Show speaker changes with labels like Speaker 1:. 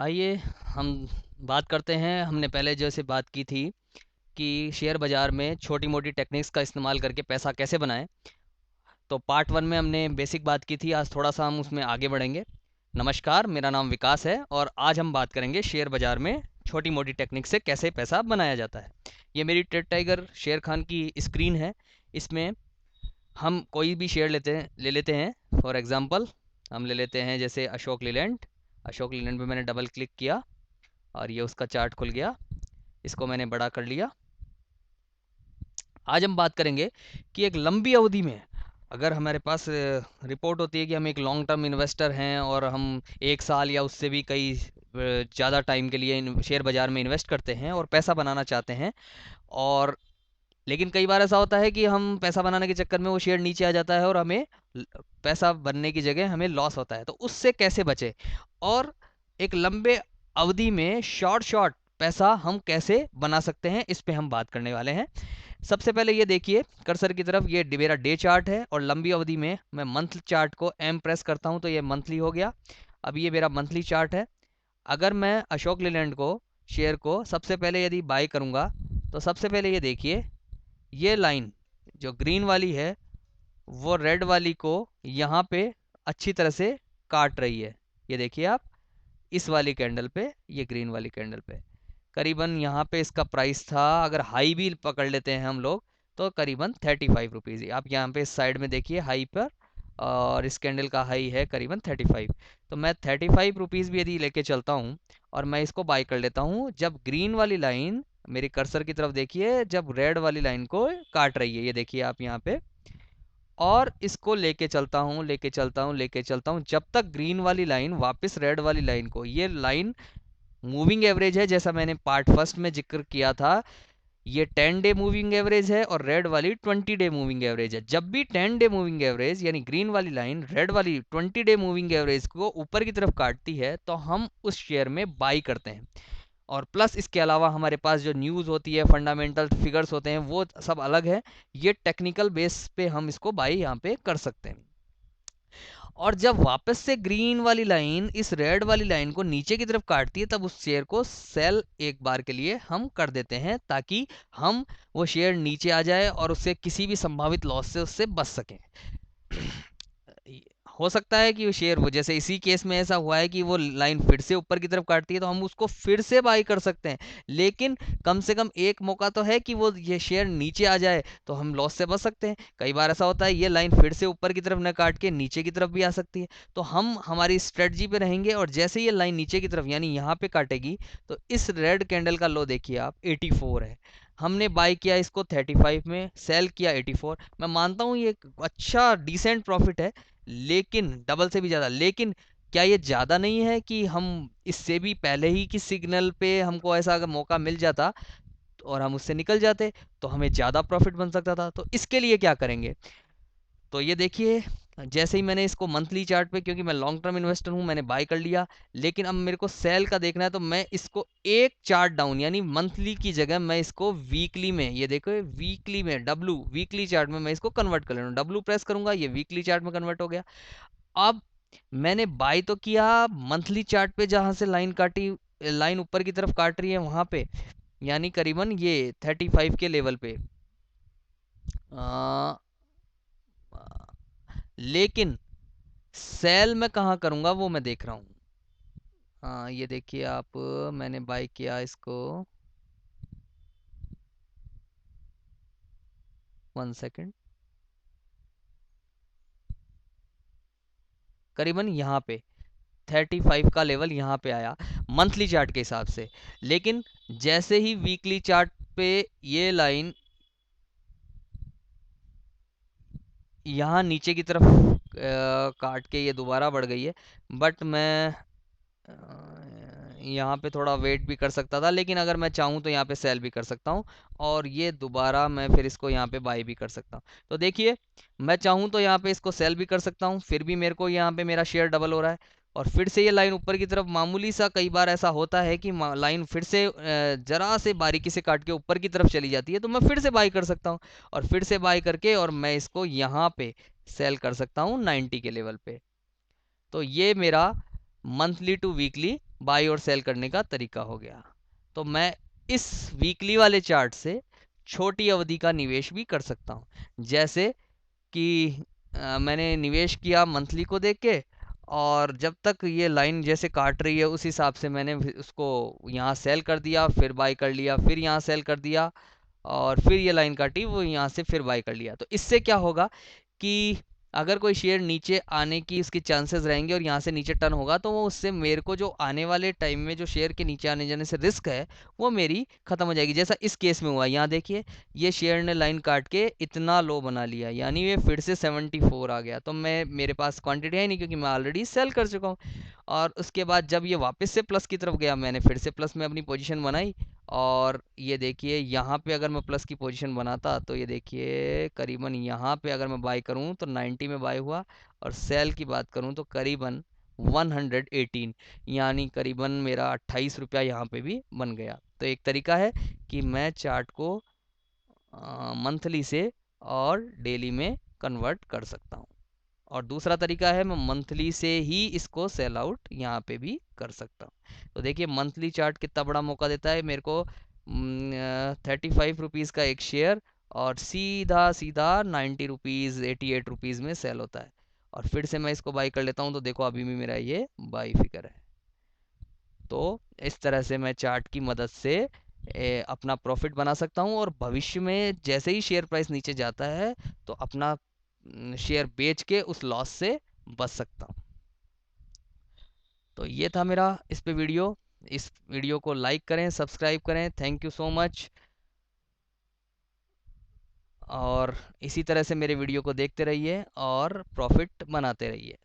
Speaker 1: आइए हम बात करते हैं। हमने पहले जैसे बात की थी कि शेयर बाज़ार में छोटी मोटी टेक्निक्स का इस्तेमाल करके पैसा कैसे बनाएं। तो पार्ट वन में हमने बेसिक बात की थी, आज थोड़ा सा हम उसमें आगे बढ़ेंगे। नमस्कार, मेरा नाम विकास है और आज हम बात करेंगे शेयर बाज़ार में छोटी मोटी टेक्निक से कैसे पैसा बनाया जाता है। ये मेरी ट्रेड टाइगर शेर खान की स्क्रीन है। इसमें हम कोई भी शेयर ले लेते हैं। फॉर एग्ज़ाम्पल हम ले लेते हैं जैसे अशोक लीलैंड। अशोक लीलैंड पे मैंने डबल क्लिक किया और ये उसका चार्ट खुल गया। इसको मैंने बड़ा कर लिया। आज हम बात करेंगे कि एक लंबी अवधि में अगर हमारे पास रिपोर्ट होती है कि हम एक लॉन्ग टर्म इन्वेस्टर हैं और हम 1 साल या उससे भी कई ज़्यादा टाइम के लिए शेयर बाज़ार में इन्वेस्ट करते हैं और पैसा बनाना चाहते हैं। और लेकिन कई बार ऐसा होता है कि हम पैसा बनाने के चक्कर में वो शेयर नीचे आ जाता है और हमें पैसा बनने की जगह हमें लॉस होता है। तो उससे कैसे बचे और एक लंबे अवधि में शॉर्ट शॉर्ट पैसा हम कैसे बना सकते हैं, इस पे हम बात करने वाले हैं। सबसे पहले ये देखिए कर्सर की तरफ, ये मेरा डे चार्ट है और लंबी अवधि में मैं मंथ चार्ट को एम प्रेस करता हूं तो ये मंथली हो गया। अब ये मेरा मंथली चार्ट है। अगर मैं अशोक लेलैंड को शेयर को सबसे पहले यदि बाय करूंगा तो सबसे पहले ये देखिए, ये लाइन जो ग्रीन वाली है वो रेड वाली को यहाँ पे अच्छी तरह से काट रही है। ये देखिए आप, इस वाली कैंडल पे, ये ग्रीन वाली कैंडल पे करीबन यहाँ पे इसका प्राइस था, अगर हाई भी पकड़ लेते हैं हम लोग तो करीबन 35 रुपीज़। आप यहाँ पे इस साइड में देखिए हाई पर, और इस कैंडल का हाई है करीबन 35। तो मैं 35 रुपीज़ भी यदि लेके चलता हूँ और मैं इसको बाय कर लेता हूँ, जब ग्रीन वाली लाइन मेरी कर्सर की तरफ देखिए, जब रेड वाली लाइन को काट रही है, ये देखिए आप यहाँ पे, और इसको लेके चलता हूँ लेके चलता हूँ लेके चलता हूँ जब तक ग्रीन वाली लाइन वापस रेड वाली लाइन को, ये लाइन मूविंग एवरेज है जैसा मैंने पार्ट फर्स्ट में जिक्र किया था, ये 10 डे मूविंग एवरेज है और रेड वाली 20 डे मूविंग एवरेज है। जब भी 10 डे मूविंग एवरेज यानी ग्रीन वाली लाइन रेड वाली 20 डे मूविंग एवरेज को ऊपर की तरफ काटती है तो हम उस शेयर में बाई करते हैं। और प्लस इसके अलावा हमारे पास जो न्यूज़ होती है, फंडामेंटल फिगर्स होते हैं, वो सब अलग है। ये टेक्निकल बेस पे हम इसको बाई यहाँ पे कर सकते हैं। और जब वापस से ग्रीन वाली लाइन इस रेड वाली लाइन को नीचे की तरफ काटती है तब उस शेयर को सेल एक बार के लिए हम कर देते हैं, ताकि हम वो शेयर नीचे आ जाए और उससे किसी भी संभावित लॉस से उससे बच सकें। हो सकता है कि वो शेयर, वो जैसे इसी केस में ऐसा हुआ है कि वो लाइन फिर से ऊपर की तरफ काटती है तो हम उसको फिर से बाई कर सकते हैं। लेकिन कम से कम एक मौका तो है कि वो ये शेयर नीचे आ जाए तो हम लॉस से बच सकते हैं। कई बार ऐसा होता है ये लाइन फिर से ऊपर की तरफ न काट के नीचे की तरफ भी आ सकती है। तो हम हमारी स्ट्रेटजी पे रहेंगे और जैसे ये लाइन नीचे की तरफ यानी यहाँ पे काटेगी तो इस रेड कैंडल का लो देखिए आप, 84 है। हमने बाय किया इसको 35 में, सेल किया 84। मैं मानता हूँ ये एक अच्छा डिसेंट प्रॉफिट है, लेकिन डबल से भी ज़्यादा। लेकिन क्या ये ज़्यादा नहीं है कि हम इससे भी पहले ही की सिग्नल पे हमको ऐसा अगर मौका मिल जाता और हम उससे निकल जाते तो हमें ज़्यादा प्रॉफिट बन सकता था। तो इसके लिए क्या करेंगे, तो ये देखिए, जैसे ही मैंने इसको मंथली चार्ट पे, क्योंकि मैं लॉन्ग टर्म इन्वेस्टर हूँ, मैंने बाय कर लिया। लेकिन अब मेरे को सेल का देखना है तो मैं इसको एक चार्ट डाउन यानी मंथली की जगह मैं इसको वीकली में, ये देखो वीकली में, डब्लू वीकली चार्ट में मैं इसको कन्वर्ट कर लूँ। डब्लू प्रेस करूंगा, ये वीकली चार्ट में कन्वर्ट हो गया। अब मैंने बाय तो किया मंथली चार्ट पे, जहां से लाइन काटी, लाइन ऊपर की तरफ काट रही है वहां पे, यानी करीबन ये 35 के लेवल पे। आ, लेकिन सेल मैं कहाँ करूँगा वो मैं देख रहा हूँ। हाँ ये देखिए आप, मैंने बाय किया इसको, 1 सेकेंड, करीबन यहाँ पे 35 का लेवल यहाँ पे आया मंथली चार्ट के हिसाब से। लेकिन जैसे ही वीकली चार्ट पे ये लाइन यहाँ नीचे की तरफ काट के ये दोबारा बढ़ गई है, बट मैं यहाँ पे थोड़ा वेट भी कर सकता था, लेकिन अगर मैं चाहूँ तो यहाँ पे सेल भी कर सकता हूँ और ये दोबारा मैं फिर इसको यहाँ पे बाई भी कर सकता हूँ। तो देखिए, मैं चाहूँ तो यहाँ पे इसको सेल भी कर सकता हूँ, फिर भी मेरे को यहाँ पे मेरा शेयर डबल हो रहा है। और फिर से ये लाइन ऊपर की तरफ मामूली सा, कई बार ऐसा होता है कि लाइन फिर से जरा से बारीकी से काट के ऊपर की तरफ चली जाती है तो मैं फिर से बाई कर सकता हूँ। और फिर से बाई करके और मैं इसको यहाँ पे सेल कर सकता हूँ 90 के लेवल पे। तो ये मेरा मंथली टू वीकली बाई और सेल करने का तरीका हो गया। तो मैं इस वीकली वाले चार्ट से छोटी अवधि का निवेश भी कर सकता हूँ। जैसे कि मैंने निवेश किया मंथली को देख के, और जब तक ये लाइन जैसे काट रही है उस हिसाब से मैंने उसको यहाँ सेल कर दिया, फिर बाई कर लिया, फिर यहाँ सेल कर दिया, और फिर ये लाइन काटी, वो यहाँ से फिर बाई कर लिया। तो इससे क्या होगा कि अगर कोई शेयर नीचे आने की इसके चांसेस रहेंगे और यहाँ से नीचे टर्न होगा, तो वो उससे मेरे को जो आने वाले टाइम में जो शेयर के नीचे आने जाने से रिस्क है वो मेरी खत्म हो जाएगी। जैसा इस केस में हुआ, यहाँ देखिए ये शेयर ने लाइन काट के इतना लो बना लिया, यानी ये फिर से 74 आ गया। तो मैं, मेरे पास क्वांटिटी है नहीं क्योंकि मैं ऑलरेडी सेल कर चुका हूँ। और उसके बाद जब ये वापस से प्लस की तरफ गया, मैंने फिर से प्लस में अपनी पोजीशन बनाई, और ये देखिए यहाँ पे अगर मैं प्लस की पोजीशन बनाता तो ये देखिए करीबन यहाँ पे अगर मैं बाई करूँ तो 90 में बाई हुआ, और सेल की बात करूँ तो करीबन 118, यानी करीबन मेरा 28 रुपया यहाँ पे भी बन गया। तो एक तरीका है कि मैं चार्ट को मंथली से और डेली में कन्वर्ट कर सकता हूँ। और दूसरा तरीका है, मैं मंथली से ही इसको सेल आउट यहाँ पे भी कर सकता हूँ। तो देखिए मंथली चार्ट कितना बड़ा मौका देता है मेरे को। 35 रुपीज़ का एक शेयर, और सीधा सीधा 90 रुपीज़ 88 रुपीज़ में सेल होता है। और फिर से मैं इसको बाई कर लेता हूँ, तो देखो अभी भी मेरा ये बाई फिगर है। तो इस तरह से मैं चार्ट की मदद से अपना प्रॉफिट बना सकता हूँ, और भविष्य में जैसे ही शेयर प्राइस नीचे जाता है तो अपना शेयर बेच के उस लॉस से बच सकता हूँ। तो ये था मेरा इस पे वीडियो। इस वीडियो को लाइक करें, सब्सक्राइब करें। Thank you so much. और इसी तरह से मेरे वीडियो को देखते रहिए और प्रॉफिट बनाते रहिए।